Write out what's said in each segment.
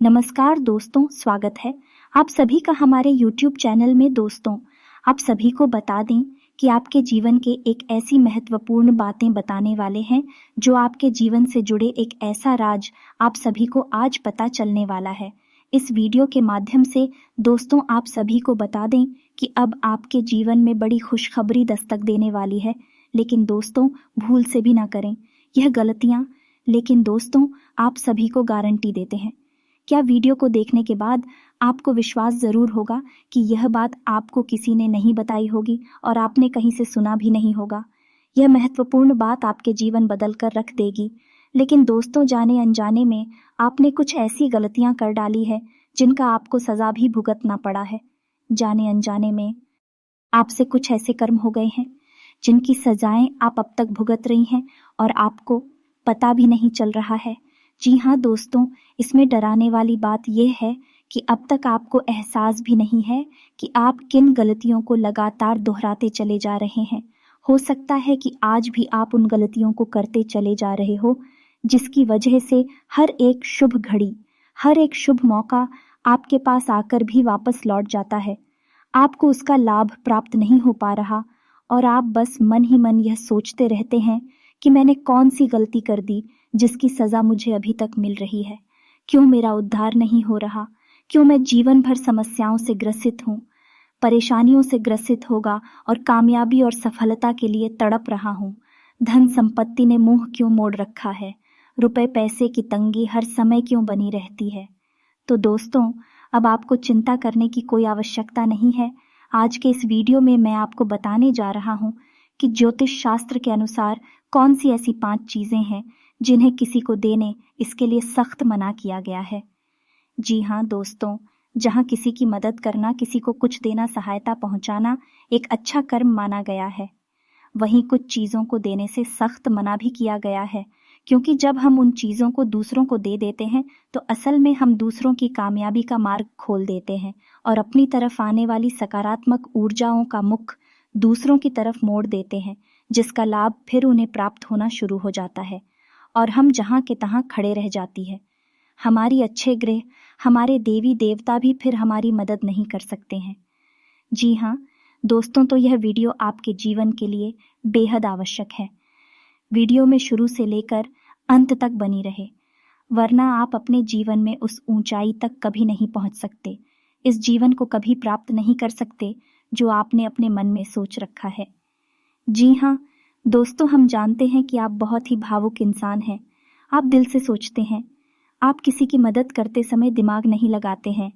नमस्कार दोस्तों, स्वागत है आप सभी का हमारे YouTube चैनल में। दोस्तों, आप सभी को बता दें कि आपके जीवन के एक ऐसी महत्वपूर्ण बातें बताने वाले हैं जो आपके जीवन से जुड़े एक ऐसा राज आप सभी को आज पता चलने वाला है। इस वीडियो के माध्यम से दोस्तों आप सभी को बता दें कि अब आपके जीवन में बड़ी खुशखबरी दस्तक देने वाली है। लेकिन दोस्तों भूल से भी ना करें यह गलतियां। लेकिन दोस्तों आप सभी को गारंटी देते हैं, क्या वीडियो को देखने के बाद आपको विश्वास जरूर होगा कि यह बात आपको किसी ने नहीं बताई होगी और आपने कहीं से सुना भी नहीं होगा। यह महत्वपूर्ण बात आपके जीवन बदल कर रख देगी। लेकिन दोस्तों जाने अनजाने में आपने कुछ ऐसी गलतियां कर डाली है जिनका आपको सजा भी भुगतना पड़ा है। जाने अनजाने में आपसे कुछ ऐसे कर्म हो गए हैं जिनकी सजाएं आप अब तक भुगत रही हैं और आपको पता भी नहीं चल रहा है। जी हाँ दोस्तों, इसमें डराने वाली बात यह है कि अब तक आपको एहसास भी नहीं है कि आप किन गलतियों को लगातार दोहराते चले जा रहे हैं। हो सकता है कि आज भी आप उन गलतियों को करते चले जा रहे हो जिसकी वजह से हर एक शुभ घड़ी, हर एक शुभ मौका आपके पास आकर भी वापस लौट जाता है। आपको उसका लाभ प्राप्त नहीं हो पा रहा और आप बस मन ही मन यह सोचते रहते हैं कि मैंने कौन सी गलती कर दी जिसकी सजा मुझे अभी तक मिल रही है। क्यों मेरा उद्धार नहीं हो रहा? क्यों मैं जीवन भर समस्याओं से ग्रसित हूँ, परेशानियों से ग्रसित होगा और कामयाबी और सफलता के लिए तड़प रहा हूँ। धन संपत्ति ने मुंह क्यों मोड़ रखा है? रुपए पैसे की तंगी हर समय क्यों बनी रहती है? तो दोस्तों अब आपको चिंता करने की कोई आवश्यकता नहीं है। आज के इस वीडियो में मैं आपको बताने जा रहा हूँ कि ज्योतिष शास्त्र के अनुसार कौन सी ऐसी 5 चीजें हैं जिन्हें किसी को देने इसके लिए सख्त मना किया गया है। जी हाँ दोस्तों, जहाँ किसी की मदद करना, किसी को कुछ देना, सहायता पहुंचाना एक अच्छा कर्म माना गया है, वहीं कुछ चीजों को देने से सख्त मना भी किया गया है। क्योंकि जब हम उन चीजों को दूसरों को दे देते हैं तो असल में हम दूसरों की कामयाबी का मार्ग खोल देते हैं और अपनी तरफ आने वाली सकारात्मक ऊर्जाओं का मुख दूसरों की तरफ मोड़ देते हैं, जिसका लाभ फिर उन्हें प्राप्त होना शुरू हो जाता है और हम जहाँ के तहाँ खड़े रह जाती है। हमारी अच्छे ग्रह, हमारे देवी देवता भी फिर हमारी मदद नहीं कर सकते हैं। जी हाँ दोस्तों, तो यह वीडियो आपके जीवन के लिए बेहद आवश्यक है। वीडियो में शुरू से लेकर अंत तक बनी रहे, वरना आप अपने जीवन में उस ऊंचाई तक कभी नहीं पहुंच सकते, इस जीवन को कभी प्राप्त नहीं कर सकते जो आपने अपने मन में सोच रखा है। जी हाँ दोस्तों, हम जानते हैं कि आप बहुत ही भावुक इंसान हैं। आप दिल से सोचते हैं, आप किसी की मदद करते समय दिमाग नहीं लगाते हैं।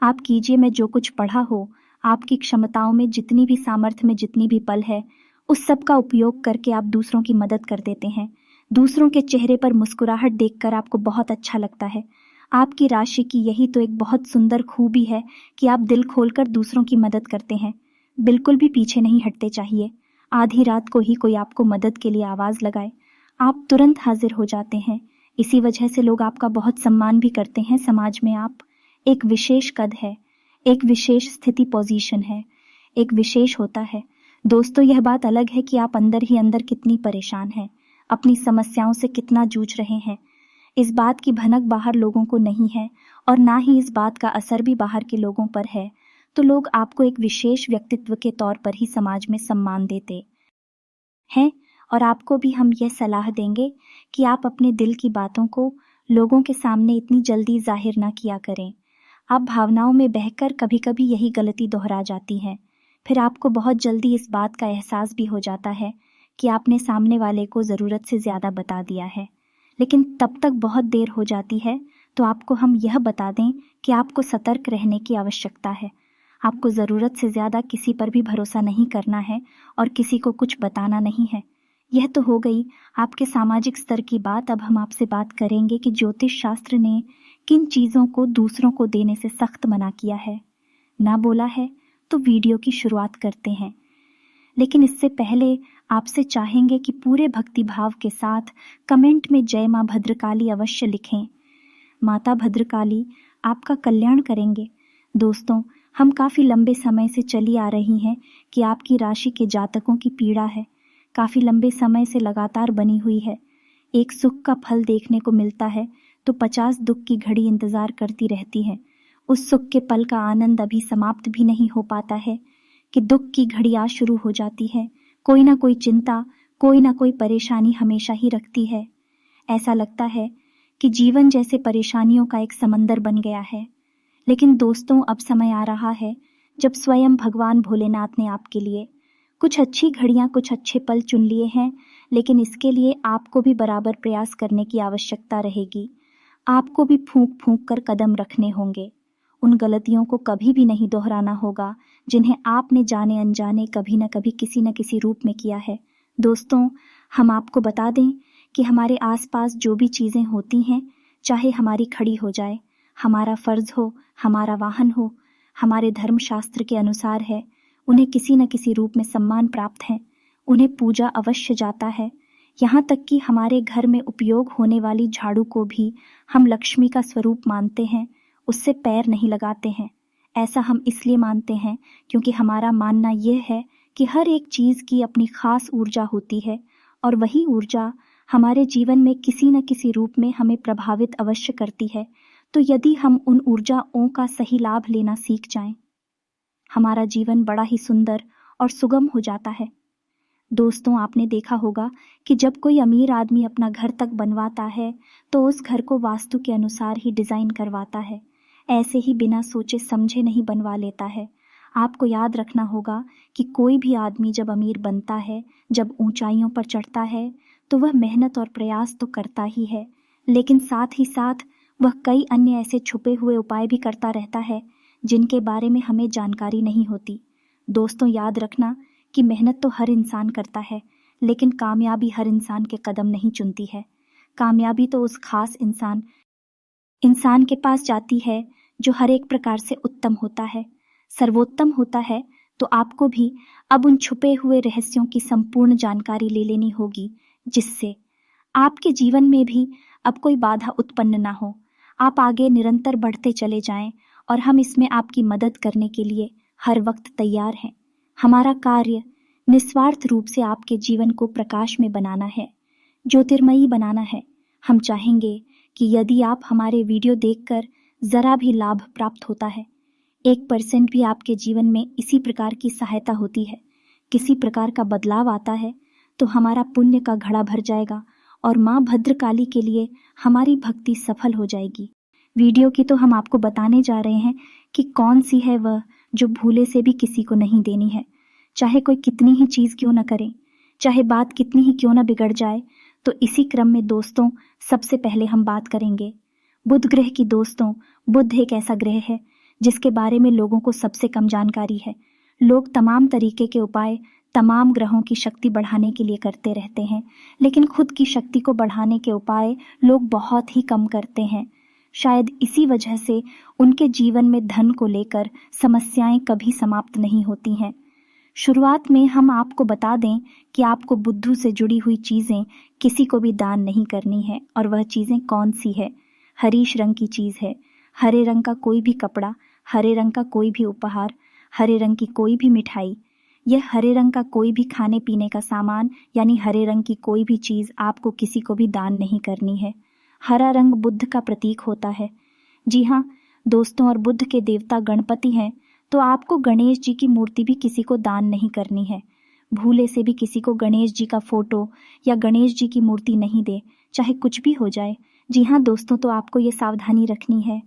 आप कीजिए, मैं जो कुछ पढ़ा हो, आपकी क्षमताओं में जितनी भी सामर्थ्य में जितनी भी पल है, उस सब का उपयोग करके आप दूसरों की मदद कर देते हैं। दूसरों के चेहरे पर मुस्कुराहट देखकर आपको बहुत अच्छा लगता है। आपकी राशि की यही तो एक बहुत सुंदर खूबी है कि आप दिल खोलकर दूसरों की मदद करते हैं, बिल्कुल भी पीछे नहीं हटते। चाहिए आधी रात को ही कोई आपको मदद के लिए आवाज लगाए, आप तुरंत हाजिर हो जाते हैं। इसी वजह से लोग आपका बहुत सम्मान भी करते हैं। समाज में आप एक विशेष कद है, एक विशेष स्थिति, पोजीशन है, एक विशेष होता है। दोस्तों यह बात अलग है कि आप अंदर ही अंदर कितनी परेशान हैं, अपनी समस्याओं से कितना जूझ रहे हैं। इस बात की भनक बाहर लोगों को नहीं है और ना ही इस बात का असर भी बाहर के लोगों पर है। तो लोग आपको एक विशेष व्यक्तित्व के तौर पर ही समाज में सम्मान देते हैं और आपको भी हम यह सलाह देंगे कि आप अपने दिल की बातों को लोगों के सामने इतनी जल्दी जाहिर ना किया करें। आप भावनाओं में बहकर कभी कभी यही गलती दोहरा जाती है। फिर आपको बहुत जल्दी इस बात का एहसास भी हो जाता है कि आपने सामने वाले को ज़रूरत से ज़्यादा बता दिया है। लेकिन तब तक बहुत देर हो जाती है। तो आपको हम यह बता दें कि आपको सतर्क रहने की आवश्यकता है। आपको ज़रूरत से ज़्यादा किसी पर भी भरोसा नहीं करना है और किसी को कुछ बताना नहीं है। यह तो हो गई आपके सामाजिक स्तर की बात। अब हम आपसे बात करेंगे कि ज्योतिष शास्त्र ने किन चीज़ों को दूसरों को देने से सख्त मना किया है। ना बोला है तो वीडियो की शुरुआत करते हैं। लेकिन इससे पहले आपसे चाहेंगे कि पूरे भक्तिभाव के साथ कमेंट में जय माँ भद्रकाली अवश्य लिखें। माता भद्रकाली आपका कल्याण करेंगे। दोस्तों हम काफ़ी लंबे समय से चली आ रही हैं कि आपकी राशि के जातकों की पीड़ा है, काफ़ी लंबे समय से लगातार बनी हुई है। एक सुख का फल देखने को मिलता है तो 50 दुख की घड़ी इंतजार करती रहती है। उस सुख के पल का आनंद अभी समाप्त भी नहीं हो पाता है कि दुख की घड़ी आ शुरू हो जाती है। कोई ना कोई चिंता, कोई ना कोई परेशानी हमेशा ही रखती है। ऐसा लगता है कि जीवन जैसे परेशानियों का एक समंदर बन गया है। लेकिन दोस्तों, अब समय आ रहा है जब स्वयं भगवान भोलेनाथ ने आपके लिए कुछ अच्छी घड़ियां, कुछ अच्छे पल चुन लिए हैं। लेकिन इसके लिए आपको भी बराबर प्रयास करने की आवश्यकता रहेगी। आपको भी फूंक फूंक कर कदम रखने होंगे। उन गलतियों को कभी भी नहीं दोहराना होगा जिन्हें आपने जाने अनजाने कभी न कभी किसी न किसी रूप में किया है। दोस्तों, हम आपको बता दें कि हमारे आसपास जो भी चीज़ें होती हैं, चाहे हमारी खड़ी हो जाए, हमारा फर्ज हो, हमारा वाहन हो, हमारे धर्मशास्त्र के अनुसार है, उन्हें किसी न किसी रूप में सम्मान प्राप्त है, उन्हें पूजा अवश्य जाता है। यहाँ तक कि हमारे घर में उपयोग होने वाली झाड़ू को भी हम लक्ष्मी का स्वरूप मानते हैं, उससे पैर नहीं लगाते हैं। ऐसा हम इसलिए मानते हैं क्योंकि हमारा मानना यह है कि हर एक चीज़ की अपनी खास ऊर्जा होती है और वही ऊर्जा हमारे जीवन में किसी न किसी रूप में हमें प्रभावित अवश्य करती है। तो यदि हम उन ऊर्जाओं का सही लाभ लेना सीख जाएं, हमारा जीवन बड़ा ही सुंदर और सुगम हो जाता है। दोस्तों, आपने देखा होगा कि जब कोई अमीर आदमी अपना घर तक बनवाता है तो उस घर को वास्तु के अनुसार ही डिज़ाइन करवाता है, ऐसे ही बिना सोचे समझे नहीं बनवा लेता है। आपको याद रखना होगा कि कोई भी आदमी जब अमीर बनता है, जब ऊंचाइयों पर चढ़ता है, तो वह मेहनत और प्रयास तो करता ही है, लेकिन साथ ही साथ वह कई अन्य ऐसे छुपे हुए उपाय भी करता रहता है जिनके बारे में हमें जानकारी नहीं होती। दोस्तों, याद रखना कि मेहनत तो हर इंसान करता है, लेकिन कामयाबी हर इंसान के कदम नहीं चुनती है। कामयाबी तो उस खास इंसान के पास जाती है जो हर एक प्रकार से उत्तम होता है, सर्वोत्तम होता है। तो आपको भी अब उन छुपे हुए रहस्यों की संपूर्ण जानकारी ले लेनी होगी, जिससे आपके जीवन में भी अब कोई बाधा उत्पन्न ना हो। आप आगे निरंतर बढ़ते चले जाएं और हम इसमें आपकी मदद करने के लिए हर वक्त तैयार हैं। हमारा कार्य निस्वार्थ रूप से आपके जीवन को प्रकाश में बनाना है, ज्योतिर्मयी बनाना है। हम चाहेंगे कि यदि आप हमारे वीडियो देखकर जरा भी लाभ प्राप्त होता है, 1% भी आपके जीवन में इसी प्रकार की सहायता होती है, किसी प्रकार का बदलाव आता है, तो हमारा पुण्य का घड़ा भर जाएगा और माँ भद्रकाली के लिए हमारी भक्ति सफल हो जाएगी। वीडियो की तो हम आपको बताने जा रहे हैं कि कौन सी है वह जो भूले से भी किसी को नहीं देनी है। चाहे कोई कितनी ही चीज़ क्यों न करे, चाहे बात कितनी ही क्यों न बिगड़ जाए। तो इसी क्रम में दोस्तों, सबसे पहले हम बात करेंगे बुध ग्रह की। दोस्तों, बुध एक ऐसा ग्रह है जिसके बारे में लोगों को सबसे कम जानकारी है। लोग तमाम तरीके के उपाय तमाम ग्रहों की शक्ति बढ़ाने के लिए करते रहते हैं, लेकिन खुद की शक्ति को बढ़ाने के उपाय लोग बहुत ही कम करते हैं। शायद इसी वजह से उनके जीवन में धन को लेकर समस्याएं कभी समाप्त नहीं होती हैं। शुरुआत में हम आपको बता दें कि आपको बुद्धू से जुड़ी हुई चीज़ें किसी को भी दान नहीं करनी है। और वह चीज़ें कौन सी है? हरीश रंग की चीज़ है। हरे रंग का कोई भी कपड़ा, हरे रंग का कोई भी उपहार, हरे रंग की कोई भी मिठाई, यह हरे रंग का कोई भी खाने पीने का सामान, यानी हरे रंग की कोई भी चीज़ आपको किसी को भी दान नहीं करनी है। हरा रंग बुद्ध का प्रतीक होता है। जी हाँ दोस्तों, और बुद्ध के देवता गणपति हैं, तो आपको गणेश जी की मूर्ति भी किसी को दान नहीं करनी है। भूले से भी किसी को गणेश जी का फोटो या गणेश जी की मूर्ति नहीं दे, चाहे कुछ भी हो जाए। जी हाँ दोस्तों, तो आपको ये सावधानी रखनी है।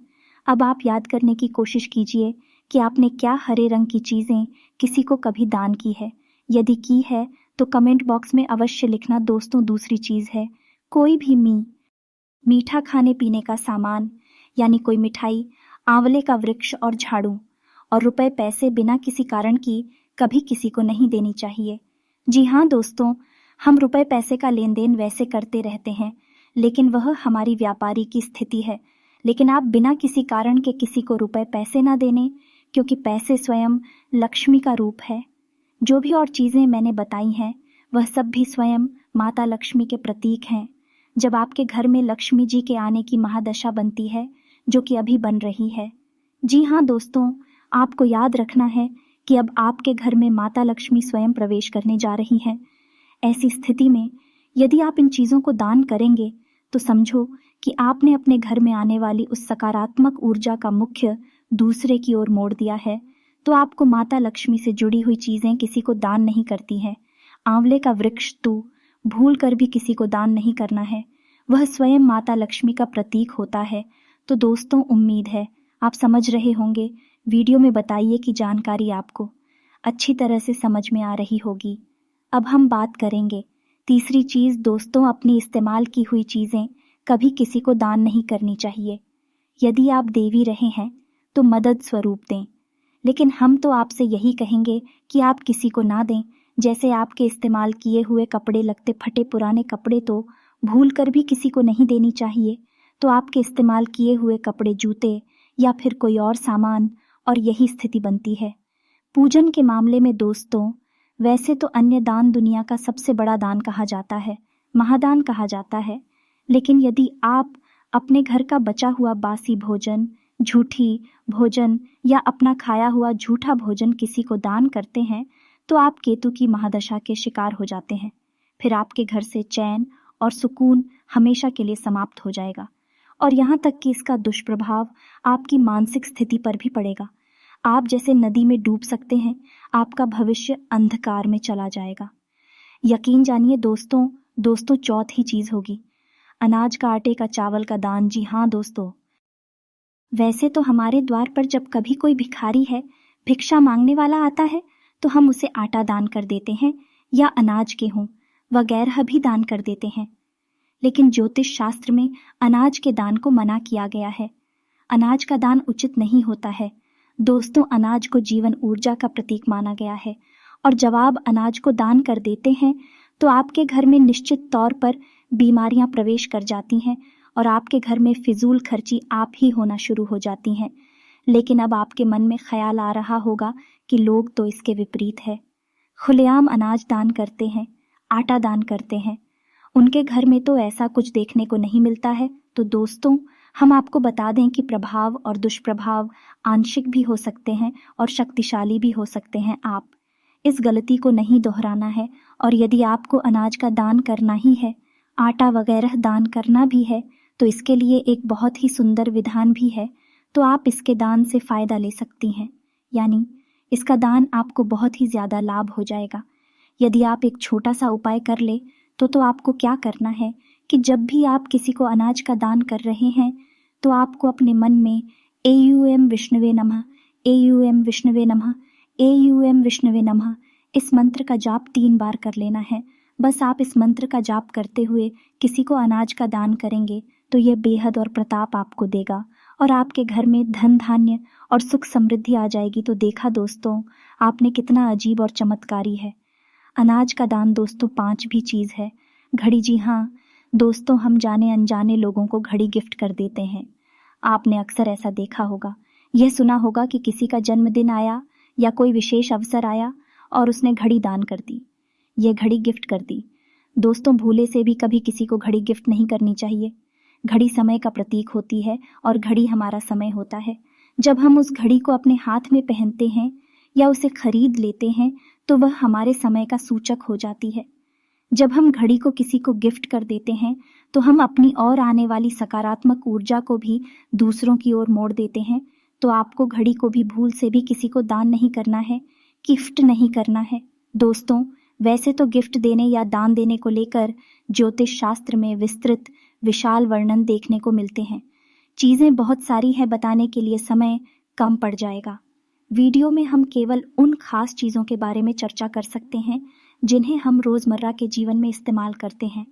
अब आप याद करने की कोशिश कीजिए कि आपने क्या हरे रंग की चीज़ें किसी को कभी दान की है। यदि की है तो कमेंट बॉक्स में अवश्य लिखना। दोस्तों, दूसरी चीज़ है कोई भी मीठा खाने पीने का सामान, यानी कोई मिठाई, आंवले का वृक्ष और झाड़ू और रुपए पैसे बिना किसी कारण की कभी किसी को नहीं देनी चाहिए। जी हाँ दोस्तों, हम रुपए पैसे का लेन देन वैसे करते रहते हैं, लेकिन वह हमारी व्यापारी की स्थिति है। लेकिन आप बिना किसी कारण के किसी को रुपए पैसे ना देने, क्योंकि पैसे स्वयं लक्ष्मी का रूप है। जो भी और चीज़ें मैंने बताई हैं वह सब भी स्वयं माता लक्ष्मी के प्रतीक हैं। जब आपके घर में लक्ष्मी जी के आने की महादशा बनती है, जो कि अभी बन रही है। जी हाँ दोस्तों, आपको याद रखना है कि अब आपके घर में माता लक्ष्मी स्वयं प्रवेश करने जा रही हैं। ऐसी स्थिति में यदि आप इन चीज़ों को दान करेंगे तो समझो कि आपने अपने घर में आने वाली उस सकारात्मक ऊर्जा का मुख्य दूसरे की ओर मोड़ दिया है, तो आपको माता लक्ष्मी से जुड़ी हुई चीजें किसी को दान नहीं करती हैं। आंवले का वृक्ष तो भूल कर भी किसी को दान नहीं करना है, वह स्वयं माता लक्ष्मी का प्रतीक होता है। तो दोस्तों, उम्मीद है आप समझ रहे होंगे। वीडियो में बताइए कि जानकारी आपको अच्छी तरह से समझ में आ रही होगी। अब हम बात करेंगे तीसरी चीज। दोस्तों, अपनी इस्तेमाल की हुई चीजें कभी किसी को दान नहीं करनी चाहिए। यदि आप दे भी रहे हैं तो मदद स्वरूप दें, लेकिन हम तो आपसे यही कहेंगे कि आप किसी को ना दें। जैसे आपके इस्तेमाल किए हुए कपड़े, लगते फटे पुराने कपड़े तो भूल कर भी किसी को नहीं देनी चाहिए। तो आपके इस्तेमाल किए हुए कपड़े, जूते या फिर कोई और सामान, और यही स्थिति बनती है पूजन के मामले में। दोस्तों, वैसे तो अन्य दान दुनिया का सबसे बड़ा दान कहा जाता है, महादान कहा जाता है, लेकिन यदि आप अपने घर का बचा हुआ बासी भोजन, झूठी भोजन या अपना खाया हुआ झूठा भोजन किसी को दान करते हैं तो आप केतु की महादशा के शिकार हो जाते हैं। फिर आपके घर से चैन और सुकून हमेशा के लिए समाप्त हो जाएगा, और यहाँ तक कि इसका दुष्प्रभाव आपकी मानसिक स्थिति पर भी पड़ेगा। आप जैसे नदी में डूब सकते हैं, आपका भविष्य अंधकार में चला जाएगा। यकीन जानिए दोस्तों, चौथी चीज होगी अनाज का, आटे का, चावल का दान। जी हाँ दोस्तों, वैसे तो हमारे द्वार पर जब कभी कोई भिखारी है, भिक्षा मांगने वाला आता है, तो हम उसे आटा दान कर देते हैं या अनाज, गेहूं वगैरह भी दान कर देते हैं। लेकिन ज्योतिष शास्त्र में अनाज के दान को मना किया गया है। अनाज का दान उचित नहीं होता है। दोस्तों, अनाज को जीवन ऊर्जा का प्रतीक माना गया है, और जब आप अनाज को दान कर देते हैं तो आपके घर में निश्चित तौर पर बीमारियां प्रवेश कर जाती हैं और आपके घर में फिजूल खर्ची आप ही होना शुरू हो जाती हैं। लेकिन अब आपके मन में ख्याल आ रहा होगा कि लोग तो इसके विपरीत है, खुलेआम अनाज दान करते हैं, आटा दान करते हैं, उनके घर में तो ऐसा कुछ देखने को नहीं मिलता है। तो दोस्तों, हम आपको बता दें कि प्रभाव और दुष्प्रभाव आंशिक भी हो सकते हैं और शक्तिशाली भी हो सकते हैं। आप इस गलती को नहीं दोहराना है, और यदि आपको अनाज का दान करना ही है, आटा वगैरह दान करना भी है, तो इसके लिए एक बहुत ही सुंदर विधान भी है। तो आप इसके दान से फायदा ले सकती हैं, यानी इसका दान आपको बहुत ही ज्यादा लाभ हो जाएगा। यदि आप एक छोटा सा उपाय कर ले तो आपको क्या करना है कि जब भी आप किसी को अनाज का दान कर रहे हैं तो आपको अपने मन में एयूएम विष्णुवे नमः, एयूएम विष्णुवे नमः, एयूएम विष्णुवे नमः इस मंत्र का जाप 3 बार कर लेना है। बस आप इस मंत्र का जाप करते हुए किसी को अनाज का दान करेंगे तो यह बेहद और प्रताप आपको देगा और आपके घर में धन धान्य और सुख समृद्धि आ जाएगी। तो देखा दोस्तों, आपने कितना अजीब और चमत्कारी है। अनाज का दान दोस्तों 5 भी चीज है। घड़ी, जी हाँ दोस्तों, हम जाने अनजाने लोगों को घड़ी गिफ्ट कर देते हैं। आपने अक्सर ऐसा देखा होगा, यह सुना होगा कि किसी का जन्मदिन आया या कोई विशेष अवसर आया और उसने घड़ी दान कर दी, यह घड़ी गिफ्ट कर दी। दोस्तों, भूले से भी कभी किसी को घड़ी गिफ्ट नहीं करनी चाहिए। घड़ी समय का प्रतीक होती है और घड़ी हमारा समय होता है। जब हम उस घड़ी को अपने हाथ में पहनते हैं या उसे खरीद लेते हैं तो वह हमारे समय का सूचक हो जाती है। जब हम घड़ी को किसी को गिफ्ट कर देते हैं तो हम अपनी और आने वाली सकारात्मक ऊर्जा को भी दूसरों की ओर मोड़ देते हैं। तो आपको घड़ी को भी भूल से भी किसी को दान नहीं करना है, गिफ्ट नहीं करना है। दोस्तों, वैसे तो गिफ्ट देने या दान देने को लेकर ज्योतिष शास्त्र में विस्तृत विशाल वर्णन देखने को मिलते हैं। चीजें बहुत सारी है, बताने के लिए समय कम पड़ जाएगा। वीडियो में हम केवल उन खास चीजों के बारे में चर्चा कर सकते हैं जिन्हें हम रोजमर्रा के जीवन में इस्तेमाल करते हैं,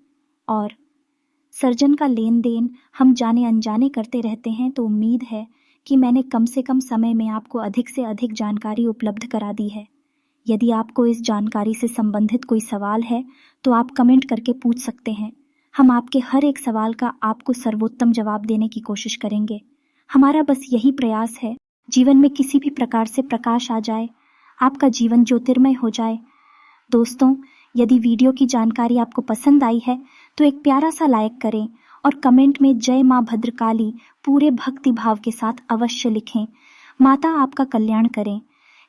और सर्जन का लेन देन हम जाने अनजाने करते रहते हैं। तो उम्मीद है कि मैंने कम से कम समय में आपको अधिक से अधिक जानकारी उपलब्ध करा दी है। यदि आपको इस जानकारी से संबंधित कोई सवाल है तो आप कमेंट करके पूछ सकते हैं। हम आपके हर एक सवाल का आपको सर्वोत्तम जवाब देने की कोशिश करेंगे। हमारा बस यही प्रयास है, जीवन में किसी भी प्रकार से प्रकाश आ जाए, आपका जीवन ज्योतिर्मय हो जाए। दोस्तों, यदि वीडियो की जानकारी आपको पसंद आई है तो एक प्यारा सा लाइक करें और कमेंट में जय मां भद्रकाली पूरे भक्ति भाव के साथ अवश्य लिखें। माता आपका कल्याण करें।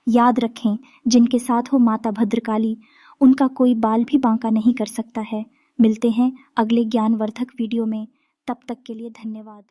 याद रखें, जिनके साथ हो माता भद्रकाली, उनका कोई बाल भी बांका नहीं कर सकता है। मिलते हैं अगले ज्ञानवर्धक वीडियो में। तब तक के लिए धन्यवाद।